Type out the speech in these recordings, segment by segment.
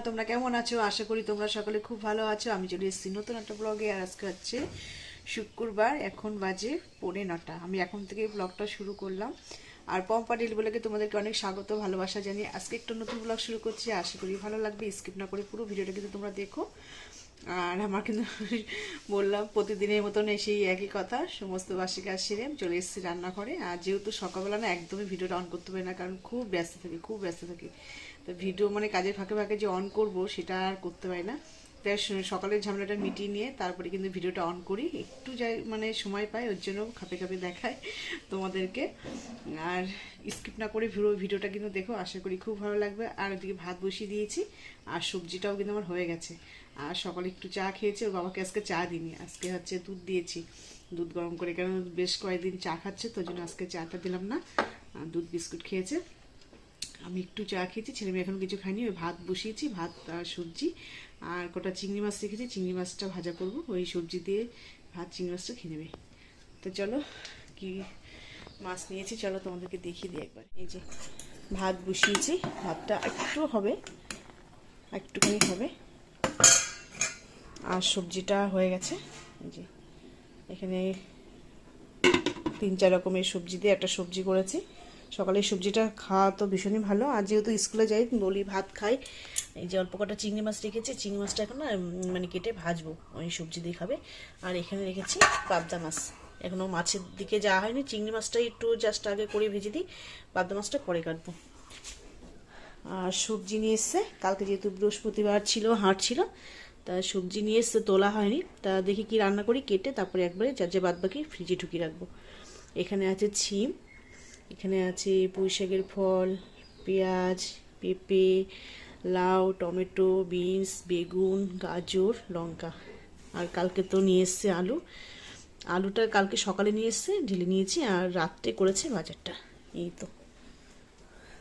তোমরা কেমন আছো? আশা করি তোমরা সকলে খুব ভালো আছো। আমি চলে এসেছি নতুন একটা ব্লগে। আর আজকে হচ্ছে শুক্রবার, এখন বাজে 9:45। আমি এখন থেকে ব্লগটা শুরু করলাম। আর পম্পা ডেলি ব্লগে তোমাদেরকে অনেক স্বাগত, ভালোবাসা জানিয়ে আজকে একটা নতুন ব্লগ শুরু করছি। আশা করি ভালো লাগবে, স্কিপ না করে পুরো ভিডিওটা কিন্তু তোমরা দেখো। আর আমার কিন্তু বললাম প্রতিদিনের মতন সেই একই কথা, সমস্ত বাসি কাজ সেরে চলে এসেছি রান্নাঘরে। আর যেহেতু সকালবেলা না একদমই ভিডিওটা অন করতে পারি না, কারণ খুব ব্যস্ত থাকি। তো ভিডিও মানে কাজের ফাঁকে ফাঁকে যে অন করব সেটা আর করতে পারি না। তাই সকালের ঝামেলাটা মিটিয়ে নিয়ে তারপরে কিন্তু ভিডিওটা অন করি, একটু যাই মানে সময় পাই, ওর জন্য খাপে খাপে দেখাই তোমাদেরকে। আর স্কিপ না করে ভিডিওটা কিন্তু দেখো, আশা করি খুব ভালো লাগবে। আর ওদিকে ভাত বসিয়ে দিয়েছি, আর সবজিটাও কিন্তু আমার হয়ে গেছে। আর সকালে একটু চা খেয়েছে, ওর বাবাকে আজকে চা দিইনি, আজকে হচ্ছে দুধ দিয়েছি, দুধ গরম করে, কারণ বেশ কয়েকদিন চা খাচ্ছে, তো জন্য আজকে চাটা দিলাম না। দুধ বিস্কুট খেয়েছে, আমি একটু চা খেয়েছি, ছেলে মেয়ে এখন কিছু খাইনি। ওই ভাত বসিয়েছি, ভাত আর সবজি, আর কটা চিংড়ি মাছ রেখেছি, চিংড়ি মাছটা ভাজা করব, ওই সবজি দিয়ে ভাত চিংড়ি মাছটা খেয়ে নেবে। তো চলো কি মাছ নিয়েছি চলো তোমাদেরকে দেখিয়ে দিই একবার। এই যে ভাত বসিয়েছি, ভাতটা একটু হবে, একটুখানি হবে, আর সবজিটা হয়ে গেছে। এই যে এখানে 3-4 রকমের সবজি দিয়ে একটা সবজি করেছি। সকালে সবজিটা খাওয়া তো ভীষণই ভালো। আর যেহেতু স্কুলে যাই, বলি ভাত খাই। এই যে অল্প কটা চিংড়ি মাছ রেখেছি, চিংড়ি মাছটা এখন না মানে কেটে ভাজবো, ওই সবজি দিয়ে খাবে। আর এখানে রেখেছি পাবদা মাছ, এখনও মাছের দিকে যাওয়া হয়নি, চিংড়ি মাছটাই একটু জাস্ট আগে করে ভেজে দিই, পাবদা মাছটা পরে কাটবো। আর সবজি নিয়ে এসছে, কালকে যেহেতু বৃহস্পতিবার ছিল, হাট ছিল, তা সবজি নিয়ে এসছে, তোলা হয়নি। তা দেখি কি রান্না করি, কেটে তারপরে একবারে যার যে বাদ বাকি ফ্রিজে ঢুকিয়ে রাখবো। এখানে আছে ছিম, এখানে আছে পুঁই শাকের ফল, পেঁয়াজ, পেঁপে, লাউ, টমেটো, বিনস, বেগুন, গাজর, লঙ্কা। আর কালকে তো নিয়ে এসছে আলু, আলুটা কালকে সকালে নিয়ে এসছে, ঢেলে নিয়েছি, আর রাত্রে করেছে বাজারটা। এই তো।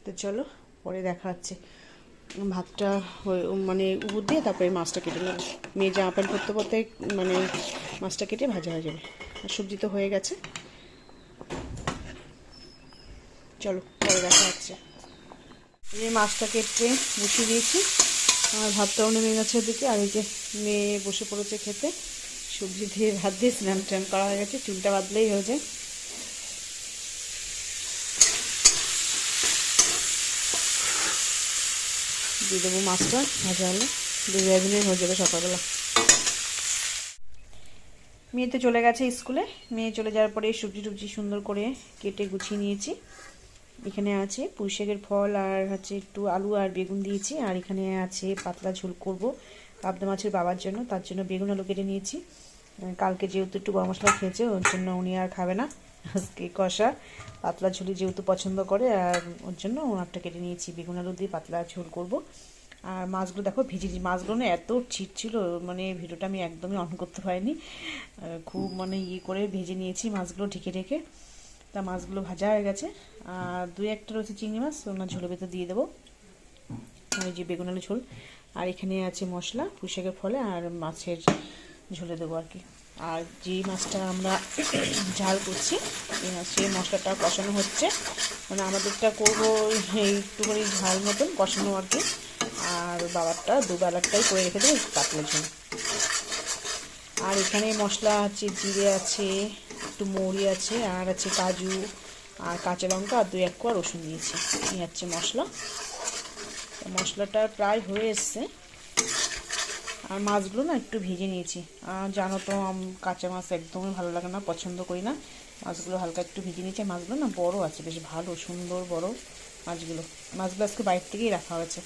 তো চলো পরে দেখা হচ্ছে। ভাতটা মানে উপর দিয়ে তারপরে মাছটা কেটে নেবো, মেয়ে জামা প্যান্ট পরতে পরতে মানে মাছটা কেটে ভাজা হয়ে যাবে। আর সবজি তো হয়ে গেছে, চলো পরে দেখা হচ্ছে। এই মাছটা কেটে বসিয়ে দিয়েছি, আর ভাতটাও নেমে গেছে ওদিকে। আর এই যে মেয়ে বসে পড়েছে খেতে, সবজি দিয়ে ভাত দিয়ে স্নান টান করা হয়ে গেছে, চুলটা বাঁধলেই হয়ে যায়। দিয়ে দেবো মাছটা ভাজা হলে, 2 মিনিট হয়ে যাবে সকালবেলা। মেয়ে তো চলে গেছে স্কুলে, মেয়ে চলে যাওয়ার পরে সবজি টবজি সুন্দর করে কেটে গুছিয়ে নিয়েছি। এখানে আছে পুঁই শাকের ফল, আর হচ্ছে একটু আলু আর বেগুন দিয়েছি। আর এখানে আছে পাতলা ঝোল করব পাবদা মাছের বাবার জন্য, তার জন্য বেগুন আলু কেটে নিয়েছি। কালকে যেহেতু একটু গরম মশলা খেয়েছে, ওর জন্য উনি আর খাবে না, আজকে কষা পাতলা ঝোলি যেহেতু পছন্দ করে, আর ওর জন্য ওনারটা কেটে নিয়েছি। বেগুন আলু দিয়ে পাতলা ঝোল করব। আর মাছগুলো দেখো ভেজেছি, মাছগুলো না এত ছিট ছিল, মানে ভিডিওটা আমি একদমই অন করতে পারিনি, খুব মানে করে ভেজে নিয়েছি মাছগুলো ঢেকে ঢেকে। তা মাছগুলো ভাজা হয়ে গেছে, আর 2-1টা রয়েছে চিংড়ি মাছ, ওনার ঝোলের ভেতর দিয়ে দেবো, ওই যে বেগুন আলু ঝোল। আর এখানে আছে মশলা, পুঁই শাকের ফলে আর মাছের ঝোলে দেবো আর কি। আর যে মাছটা আমরা ঝাল করছি, এই মাছের মশলাটা কষানো হচ্ছে, মানে আমাদেরটা করবো একটুখানি ঝাল মতন কষানো আর কি। আর বাবারটা দুবেলারটাই করে রেখে দেবো পাতলা ঝোল। আর এখানে মশলা আছে, জিরে আছে, একটু মৌরি আছে, আর আছে কাজু আর কাঁচা লঙ্কা, আর 2-1 কোয়া রসুন দিয়েছি। এই হচ্ছে মশলা। মশলাটা প্রায় হয়ে এসছে। আর মাছগুলো না একটু ভেজে নিয়েছি, আর জানো তো কাঁচা মাছ একদমই ভালো লাগে না, পছন্দ করি না। মাছগুলো হালকা একটু ভেজে নিয়েছি। মাছগুলো না বড় আছে, বেশ ভালো সুন্দর বড় মাছগুলো। মাছগুলো আজকে বাইরে থেকেই রাখা হয়েছে,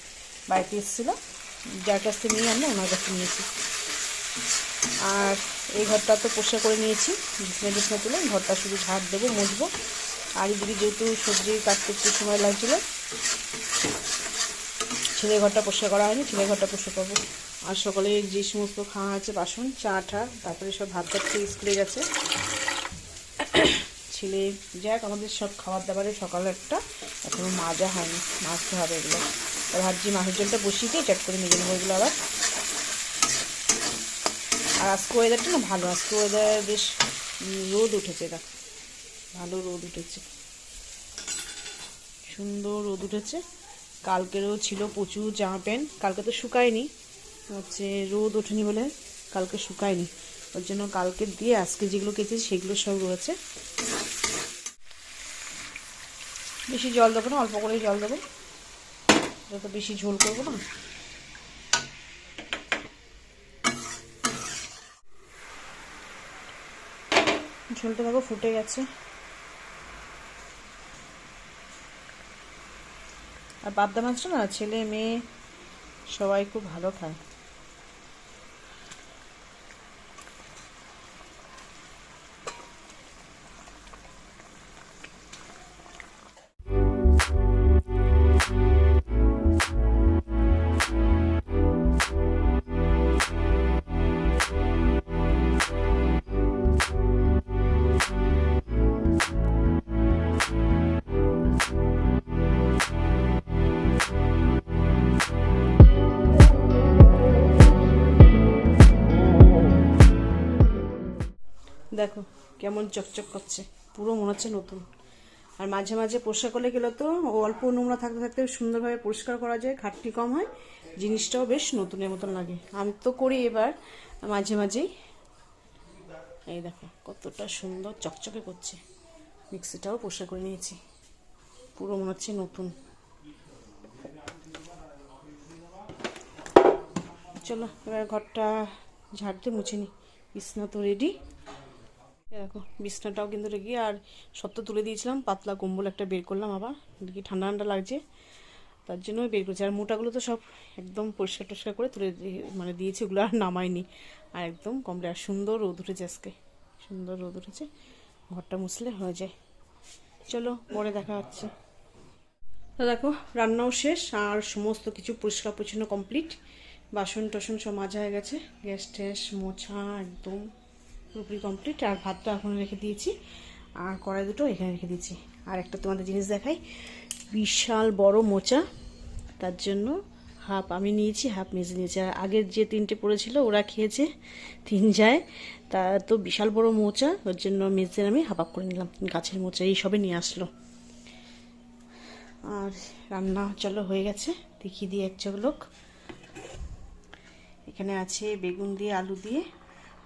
বাড়িতে এসেছিলো, যার কাছ থেকে নিয়ে আনলো ওনার কাছে নিয়েছি। আর এই ঘরটা তো পরিষ্কার করে নিয়েছি, বিছনা তুলে ঘরটা শুধু ঝাড় দেবো, মুছবো। আর এদিকে যেহেতু সবজি কাটতে একটু সময় লাগছিলো, ছেলের ঘরটা পরিষ্কার করা হয়নি, ছেলের ঘরটা পরিষ্কার করবো। আর সকালে যে সমস্ত খাওয়া আছে বাসন, চা টা, তারপরে সব ভাত ভাত খেয়ে স্কুলে গেছে ছেলে। যাক আমাদের সব খাবার দাবারে সকালে একটা এখনো মাজা হয়নি, মাজতে হবে এগুলো। ভাবছি মাছের জলটা বসিয়ে দিয়ে চট করে মেজে নেবো এগুলো আবার। আর আজকে ওয়েদারটা না ভালো, আজকে ওয়েদার বেশ রোদ উঠেছে, দেখ ভালো রোদ উঠেছে, সুন্দর রোদ উঠেছে। কালকেরও ছিল প্রচুর জামা প্যান্ট, কালকে তো শুকায়নি, হচ্ছে রোদ ওঠেনি বলে কালকে শুকায়নি, ওর জন্য কালকে দিয়ে আজকে যেগুলো কেচেছি সেগুলো সব রয়েছে। বেশি জল দেবো না, অল্প করেই জল দেবো, যত বেশি ঝোল করবো না। ঝোলটা দেখো ফুটে গেছে। আর পাবদা মাছটা না ছেলে মেয়ে সবাই খুব ভালো খায়। দেখো কেমন চকচক করছে, পুরো মনে হচ্ছে নতুন। আর মাঝে মাঝে পরিষ্কার করলে গেলে তো অল্প নোংরা থাকতে থাকতে সুন্দরভাবে পরিষ্কার করা যায়, ঘাটতি কম হয়, জিনিসটাও বেশ নতুনের মতন লাগে। আমি তো করি এবার মাঝে মাঝেই। এই দেখো কতটা সুন্দর চকচকে করছে। মিক্সিটাও পরিষ্কার করে নিয়েছি, পুরো মনে হচ্ছে নতুন। চলো এবার ঘরটা ঝাড় দিয়ে মুছে নিই। বিছনা তো রেডি, দেখো বিছনাটাও কিন্তু রেডি। আর সব তো তুলে দিয়েছিলাম, পাতলা কম্বল একটা বের করলাম, আবার দেখি ঠান্ডা ঠান্ডা লাগছে তার জন্য বের করছি। আর মোটাগুলো তো সব একদম পরিষ্কার টরিষ্কার করে তুলে মানে দিয়েছি, ওগুলো আর নামাইনি। আর একদম কমপ্লিট। আর সুন্দর রোদ উঠেছে আজকে, সুন্দর রোদ উঠেছে, ঘরটা মুছলে হয়ে যায়। চলো পরে দেখা হচ্ছে। তো দেখো রান্নাও শেষ আর সমস্ত কিছু পরিষ্কার পরিচ্ছন্ন কমপ্লিট, বাসন টাসন সব মাজা হয়ে গেছে, গ্যাস ট্যাস মোছা একদম পুরোপুরি কমপ্লিট। আর ভাতটা এখন রেখে দিয়েছি, আর কড়াই দুটো এখানে রেখে দিয়েছি। আর একটা তোমাদের জিনিস দেখাই, বিশাল বড় মোচা, তার জন্য হাফ আমি নিয়েছি, হাফ মেজে নিয়েছি। আর আগের যে 3টে পড়েছিল ওরা খেয়েছে 3 যায়, তা তো বিশাল বড় মোচা, ওর জন্য মেজে আমি হাফ করে নিলাম। গাছের মোচা এই সবে নিয়ে আসলো। আর রান্না চলো হয়ে গেছে, দেখিয়ে দিয়ে এক চোখ। এখানে আছে বেগুন দিয়ে আলু দিয়ে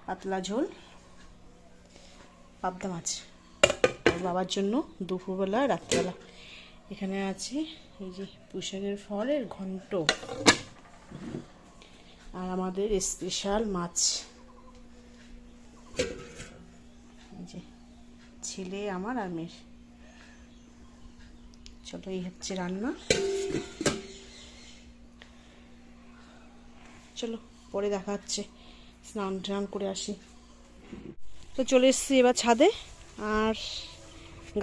পাতলা ঝোল, পাবদা মাছ বাবার জন্য দুপুরবেলা রাত্রিবেলা। এখানে আছে এই যে পুঁইশাকের ফলের ঘন্ট, আর আমাদের স্পেশাল মাছ, এই যে ছেলে আমার আর মেয়ের। চলো এই হচ্ছে রান্না, চলো পরে দেখা হচ্ছে, স্নান টান করে আসি। তো চলে এসেছি এবার ছাদে। আর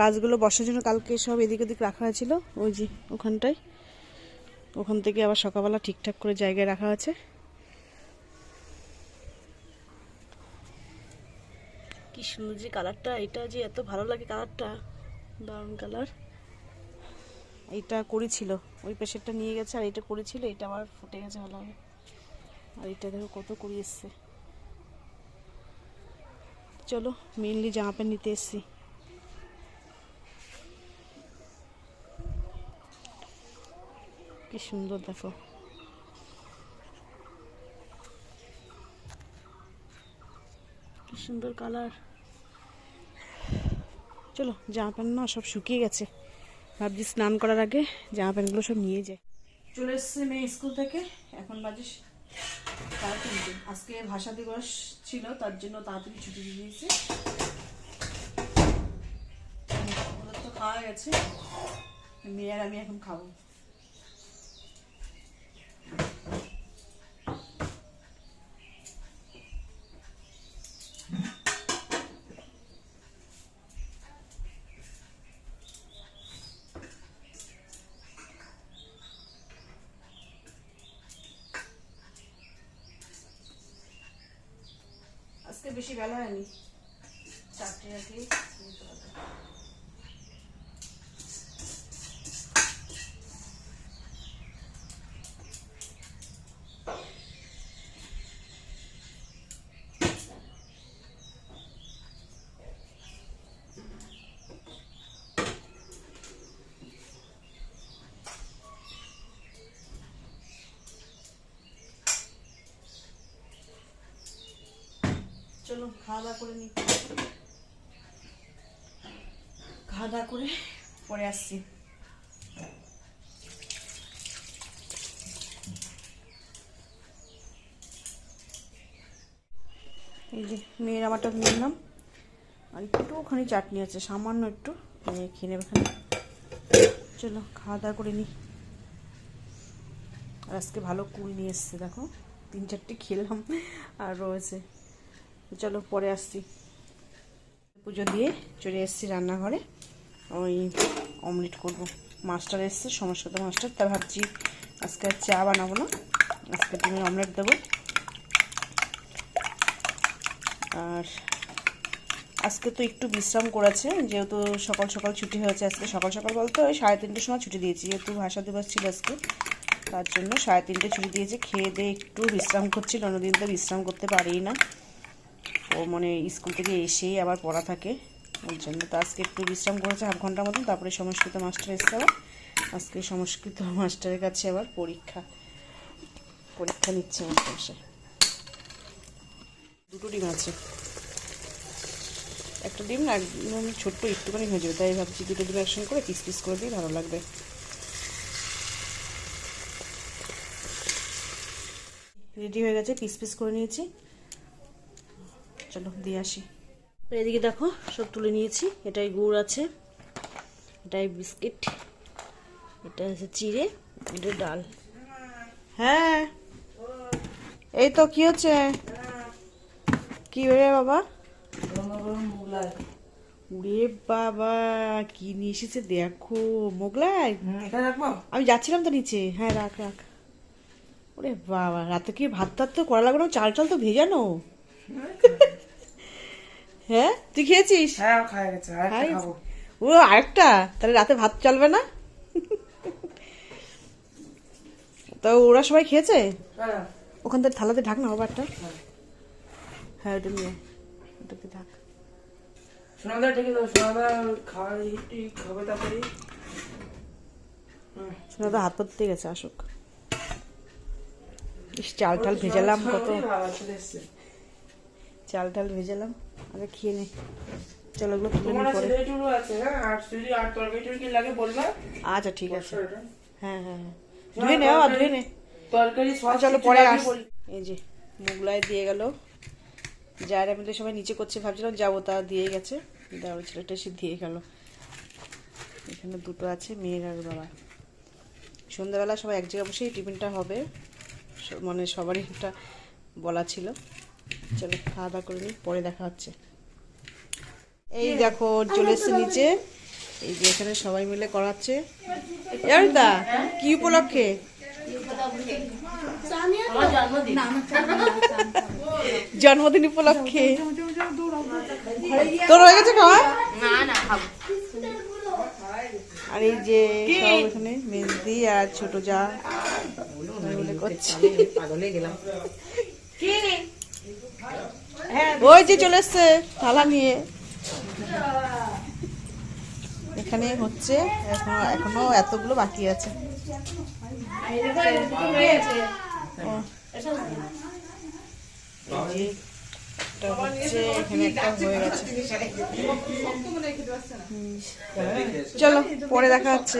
গাছগুলো বসার জন্য কালকে সব এদিক ওদিক রাখা হয়েছিল, ওই যে ওখানটায়, ওখান থেকে আবার সকালবেলা ঠিকঠাক করে জায়গায় রাখা আছে। কি সুন্দর যে কালারটা, এটা যে এত ভালো লাগে কালারটা, দারুণ কালার। এইটা করেছিল, ওই পেশেন্টটা নিয়ে গেছে, আর এটা করেছিল, এটা আবার ফুটে গেছে ভালোভাবে। আর এটা দেখো কত করে এসছে। চলো মেনলি জামা প্যান্ট নিতে এসছি। কি সুন্দর দেখো, কি সুন্দর কালার। চলো জামা প্যান্ট না সব শুকিয়ে গেছে, ভাবছি স্নান করার আগে জামা প্যান্টগুলো সব নিয়ে যায়। চলে এসছে মেয়ে স্কুল থেকে, এখন বাজে 3:30। আজকে ভাষা দিবস ছিল, তার জন্য তাড়াতাড়ি ছুটি দিয়ে দিয়েছে। ওদের তো খাওয়া গেছে, মেয়ে আর আমি এখন খাবো। আজকে বেশি বেলা হয়নি, 4টে আগে। চলো খাওয়া দাওয়া করে নিই, খাওয়া দাওয়া করে পরে আসছি। এই যে মেয়ের আমারটা নিলাম, আর একটুখানি চাটনি আছে, সামান্য একটু, খেয়ে নেবে খানি। চলো খাওয়া দাওয়া করে নিই। আর আজকে ভালো কুল নিয়ে এসছে, দেখো 3-4টে খেলাম আর রয়েছে। চলো পরে আসছি। পুজো দিয়ে চলে এসেছি রান্নাঘরে, ওই অমলেট করবো। মাস্টার এসছে, সমস্যাটা মাস্টার, তা ভাবছি আজকে আর চা বানাবো না, আজকে ডিমের অমলেট দেবো। আর আজকে তো একটু বিশ্রাম করেছে, যেহেতু সকাল সকাল ছুটি হয়েছে। আজকে সকাল সকাল বলতে ওই 3:30টার সময় ছুটি দিয়েছি, যেহেতু ভাষা দিবস ছিল আজকে, তার জন্য 3:30টায় ছুটি দিয়েছে। খেয়ে দিয়ে একটু বিশ্রাম করছিল, অন্যদিন তো বিশ্রাম করতে পারেই না, ও মানে স্কুল থেকে এসেই আবার পড়া থাকে, ওর জন্য। তো আজকে একটু বিশ্রাম করেছে 1/2 ঘন্টার মতন। তারপরে সংস্কৃত মাস্টার এসছে আবার, আজকে সংস্কৃত মাস্টারের কাছে আবার পরীক্ষা নিচ্ছে মাস্টার এসে। 2টো ডিম আছে, একটা ডিম না একদম ছোট্ট একটুখানি হয়ে যাবে, তাই ভাবছি 2টো ডিম একসঙ্গে করে পিস পিস করে দিয়ে ভালো লাগবে। রেডি হয়ে গেছে, পিস পিস করে নিয়েছি, চলো দিয়ে আসি। এদিকে দেখো সব তুলে নিয়েছি। এটাই গুড় আছে, এটাই বিস্কিট, এটা আছে চিড়ে, এটা ডাল। হ্যাঁ এই তো, কি হচ্ছে? কি রে বাবা? উরে বাবা, কি নিয়ে এসেছে দেখো, মোগলাই। আমি যাচ্ছিলাম তো নিচে। হ্যাঁ রাখ রাখ। ওরে বাবা, রাতে কি ভাত টাত তো করা লাগবে না, চাল চাল তো ভেজানো। হ্যাঁ তুই খেয়েছিস? হ্যাঁ খাওয়া গেছে, ও আরেকটা, তাহলে রাতে ভাত চলবে না? তো ওরা সবাই খেয়েছে? ওখান থেকে থালাতে ঢাক না বাবা একটা। হ্যাঁ ওটা নিয়ে, ওটাতে ঢাক। সোনাদা ডেকে দাও, সোনাদা খাবে তাড়াতাড়ি। সোনাদা হাত পাততে গেছে, আসুক। চাল টাল ভেজালাম কত, চাল টাল ভেজালাম, আগে খেয়ে নে। চলো ওগুলো তুলে নি পরে। আচ্ছা ঠিক আছে, হ্যাঁ হ্যাঁ হ্যাঁ ধুয়ে নে বাবা, ধুয়ে নে। চলো পরে আস। এই যে মোগলাই দিয়ে গেল, যারা মিলে সবাই নিচে করছে, ভাবছিলাম যাবো, তা দিয়ে গেছে, দেওয়ার ছেলেটা এসে দিয়ে গেল। এখানে 2টো আছে, মেয়ের আর বাবা। সন্ধ্যাবেলা সবাই এক জায়গায় বসেই টিফিনটা হবে, মানে সবারই একটা বলা ছিল। চলো খাওয়া দাওয়া করে নিই, পরে দেখা হচ্ছে। এই দেখো চলে এসছে নিচে, এই যে এখানে সবাই মিলে করাচ্ছে। দা কি উপলক্ষে? জন্মদিন উপলক্ষে। তোর হয়ে গেছে খাওয়া? আর এই যে সব এখানে মেহেন্দি আর ছোট যা করছে। ওই যে চলে এসছে থালা নিয়ে, এখানে হচ্ছে। এখনো এতগুলো বাকি আছে। এখানে একটা হয়ে গেছে। চলো পরে দেখা হচ্ছে।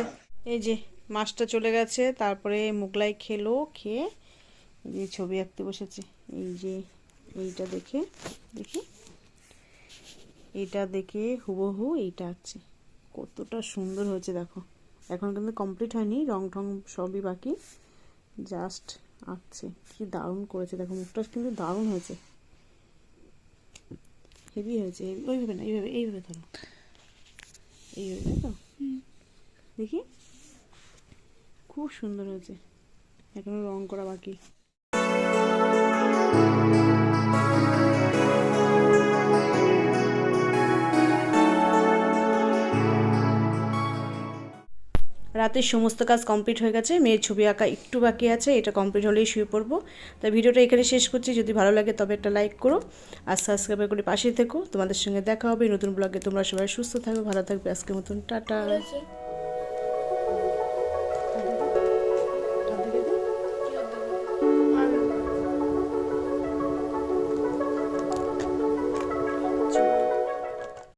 এই যে মাছটা চলে গেছে, তারপরে মোগলাই খেলো, খেয়ে যে ছবি আঁকতে বসেছে। এই যে এইটা দেখে দেখি, এইটা দেখে হুবহু এইটা আঁকছে, কতটা সুন্দর হয়েছে দেখো। এখন কিন্তু কমপ্লিট হয়নি, রং ঠং সবই বাকি, জাস্ট আঁকছে। কি দারুণ করেছে দেখো, মুখটা কিন্তু দারুণ হয়েছে, হেভি হয়েছে। ওইভাবে না, এইভাবে এইভাবে ধরো, এইভাবে তাই তো, দেখি খুব সুন্দর হয়েছে, এখনো রং করা বাকি। রাতের সমস্ত কাজ কমপ্লিট হয়ে গেছে, মেয়ের ছবি আঁকা একটু বাকি আছে, এটা কমপ্লিট হলেই শুয়ে পড়বো। তাই ভিডিওটা এখানে শেষ করছি। যদি ভালো লাগে তবে একটা লাইক করো আর সাবস্ক্রাইব করে পাশে থেকো। তোমাদের সঙ্গে দেখা হবে নতুন ব্লগে। তোমরা সবাই সুস্থ থাকবে, ভালো থাকবে। আজকের মতন টাটা।